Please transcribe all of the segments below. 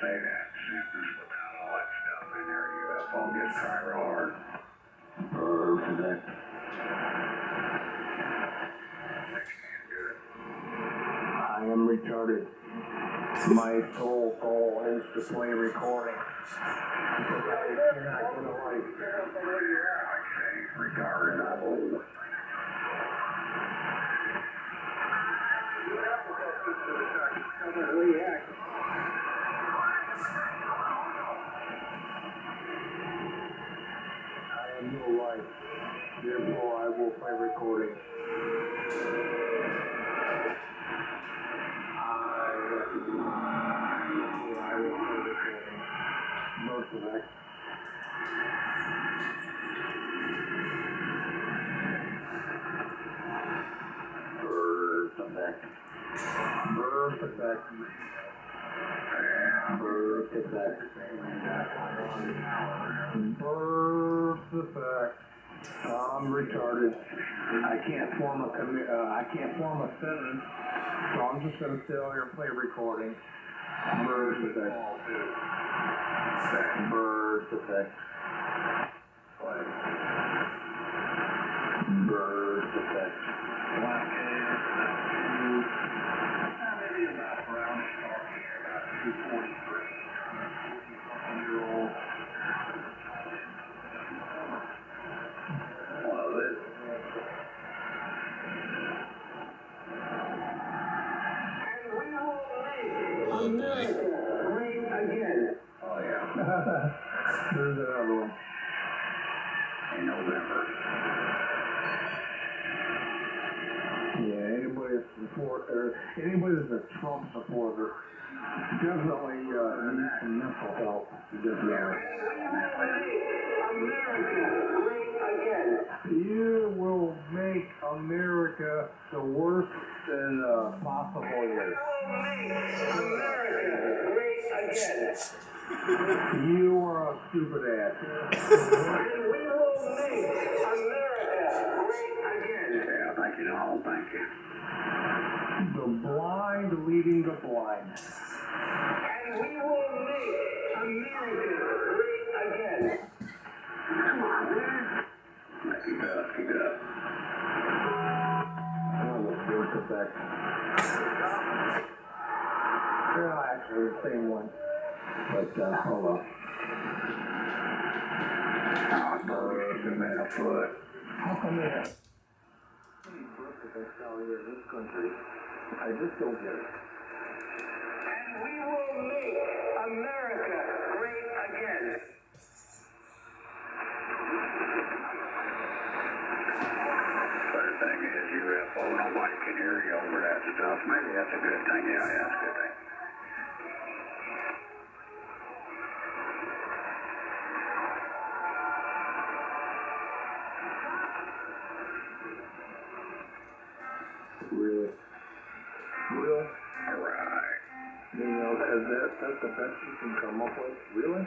say that. Snippers without all that stuff in there, UFO gets try real hard. Perfect. I am retarded. My soul is to play recording. You're not gonna like. I say retarded. I believe. I am no life. Therefore, I will play recording. Most of that. Birth effect. Birth effect. Birth effect. Birth effect. I'm retarded. I can't form a sentence, so I'm just gonna sit here and play recording. Birth effect. Birth effect. Birth effect. Maybe about brownish dark hair, about 243, 40-something-year-old. Love it. And we will make great again. Oh, yeah. There's another one. In November. Yeah, anybody that's a Trump supporter definitely needs some mental help. You will make America the worst in possible years. America great again. You are a stupid ass. And we will make America great again. Yeah, thank you, Donald. Thank you. The blind leading the blind. And we will make America great again. Come on, man. Keep it up, keep it up. Oh, the birth effect. They're actually the same one. But, hold on. Oh, birds have been afoot. How come they have so many birth effects out here in this country? I just don't get it. And we will make America great again. Better thing is UFO, nobody can hear you over that stuff. Maybe that's a good thing. Yeah, that's a good thing. Really? Really? Alright. You know, that's the best you can come up with? Really?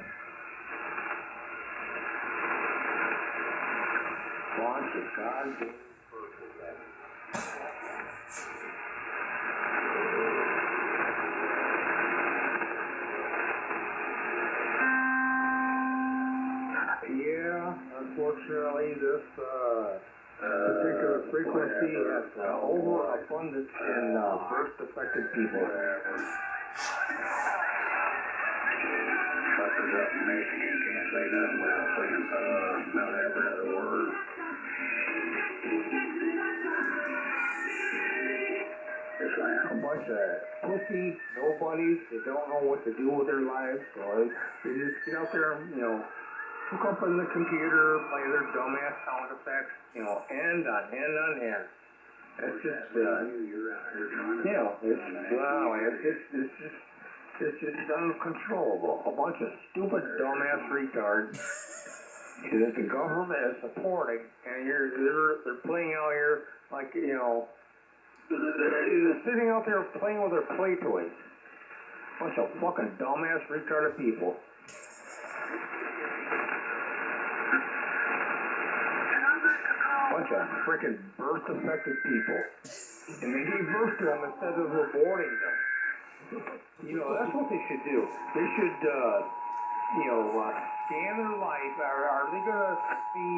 Bunch of goddamn perfect. Yeah, unfortunately, this particular frequency has overabundance in birth-affected people. Fuckers up in Michigan can't say nothing without saying not every other word. It's like a bunch of pussy nobodies that don't know what to do with their lives, so they just get out there, hook up on the computer, play their dumbass sound effects, end on end on end. It's just, it's just uncontrollable. A bunch of stupid dumbass retards that the government is supporting, and they're playing out here like, they're sitting out there playing with their play toys. Bunch of fucking dumbass retarded people. Bunch of freaking birth-affected people. And they gave birth to them instead of aborting them. You know, that's what they should do. They should, scan their life. Are they gonna be,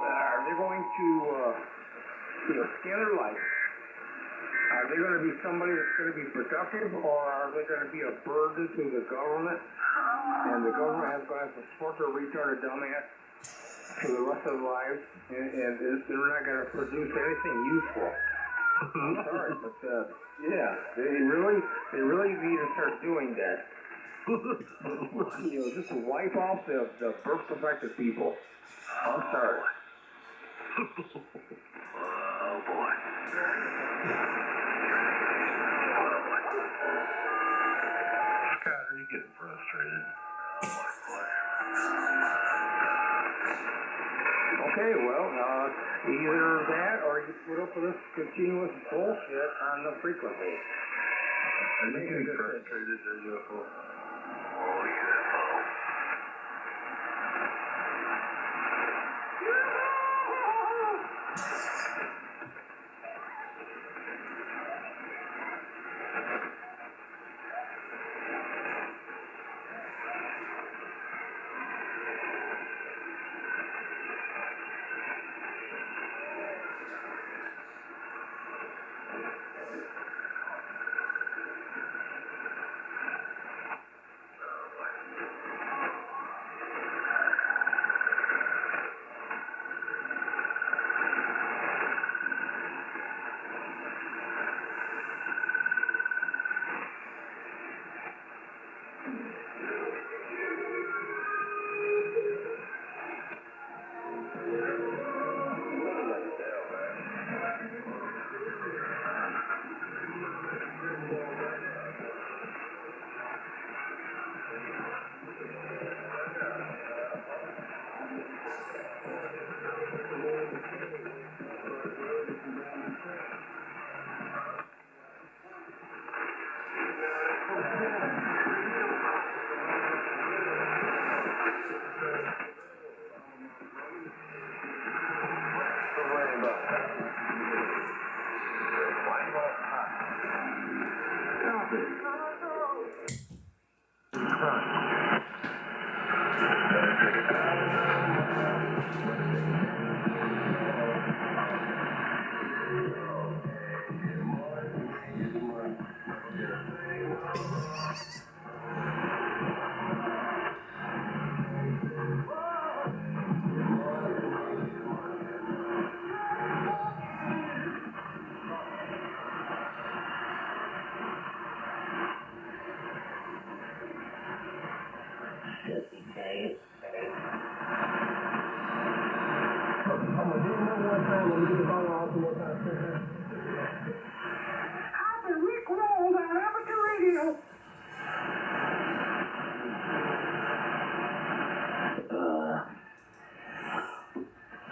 are they going to, scan their life? Are they going to be somebody that's going to be productive, or are they going to be a burden to the government? And the government is going to have to support their retarded dumbass for the rest of their lives, and they're not going to produce anything useful. I'm sorry, but they really need to start doing that. Just to wipe off the birth defective people. I'm sorry. Oh boy. Scott, are you getting frustrated? Okay, well, either that or you put up with this continuous bullshit on the frequency. Are you getting frustrated at UFO? Oh, UFO.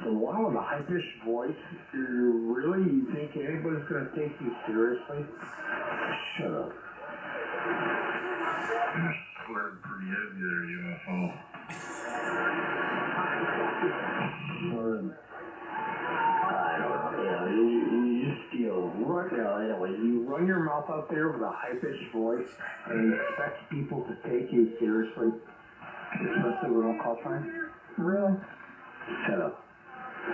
Wow, the high-pitched voice. You think anybody's going to take you seriously? Shut up. You're squared pretty heavy there, UFO. I don't know. You run your mouth out there with a high-pitched voice and expect people to take you seriously, especially with a call sign? Really? Shut up. You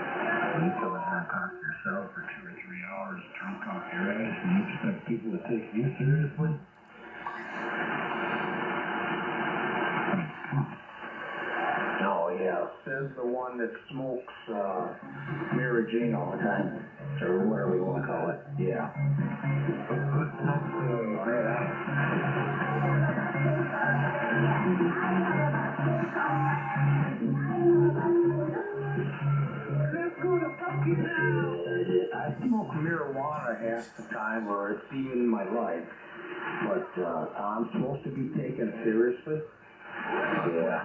come in here and talk to yourself for 2 or 3 hours, drunk off your ass, and you expect people to take you seriously? Oh, yeah, says the one that smokes Mary Jane all the time, or whatever you want to call it. Yeah. I smoke marijuana half the time, or it's even in my life. But I'm supposed to be taken seriously? Yeah.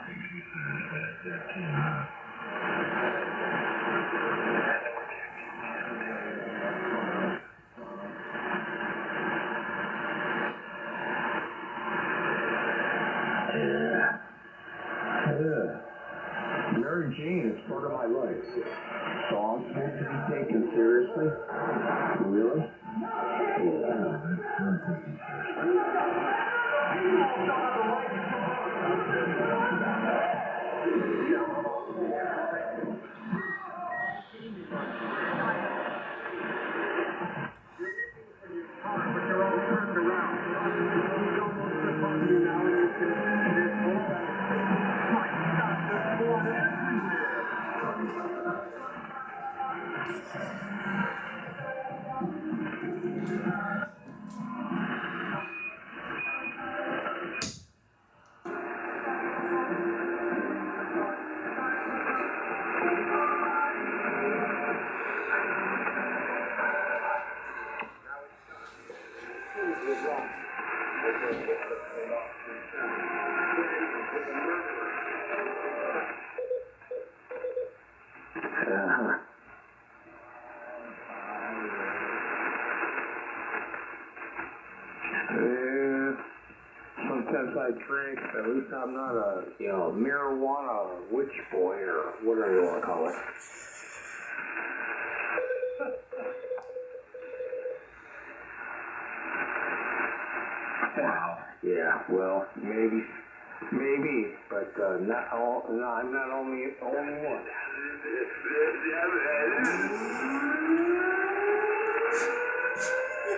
Mary Jane is part of of my life. So I'm supposed to be taken seriously? Really? Yeah, that's very taken seriously. But you're all turned around. He's almost upon you now, and you can see this whole my God, there's blood everywhere. Sometimes I drink, at least I'm not a, marijuana witch boy, or whatever you want to call it. Wow. Yeah, well, maybe, but not all. No, I'm not only one.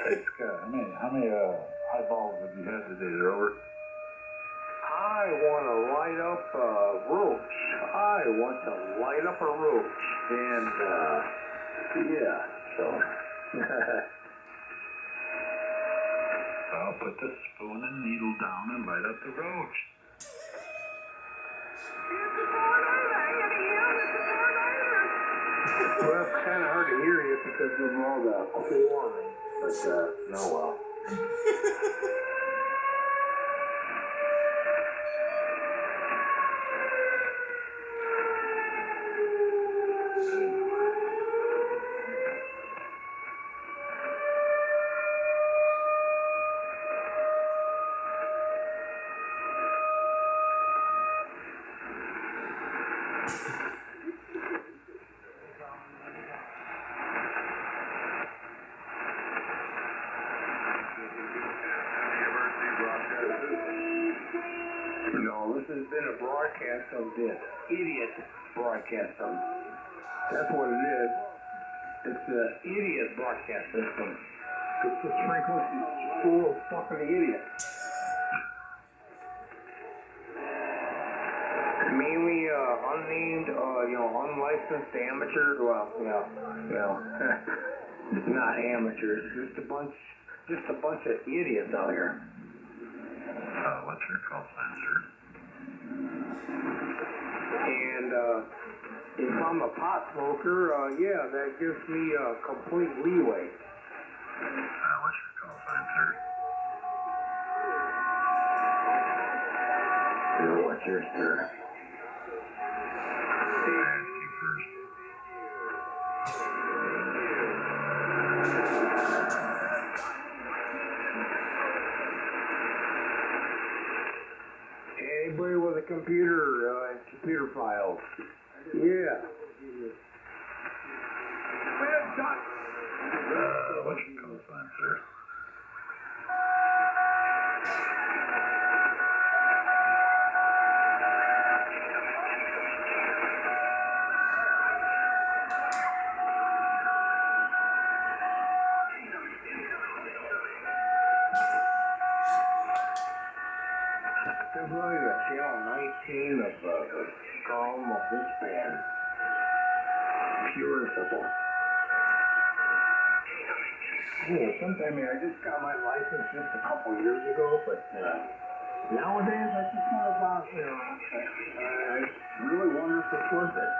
Hey, Scott, how many eyeballs have you had today, Robert? I want to light up a roach. And yeah, so. Well, put the spoon and needle down and light up the roach. Well, it's kind of hard to hear you because of all the chlorine, but no, well. No, this has been a broadcast of this idiot broadcast system. That's what it is. It's an idiot broadcast system. It's a frequency full of fucking idiots. Mainly unnamed, unlicensed amateurs. Well, not amateurs. Just a bunch of idiots out here. What's your call sign, sir? And if I'm a pot smoker, that gives me complete leeway. What's your call sign, sir? What's yours, sir? I ask you first. Anybody with a computer and computer files? Yeah. What's your call sign, sir? This is really the channel 19 of the column of this band. Pure and simple. Hey, sometime I just got my license just a couple years ago, but nowadays I just want to, I really wonder if it's worth it.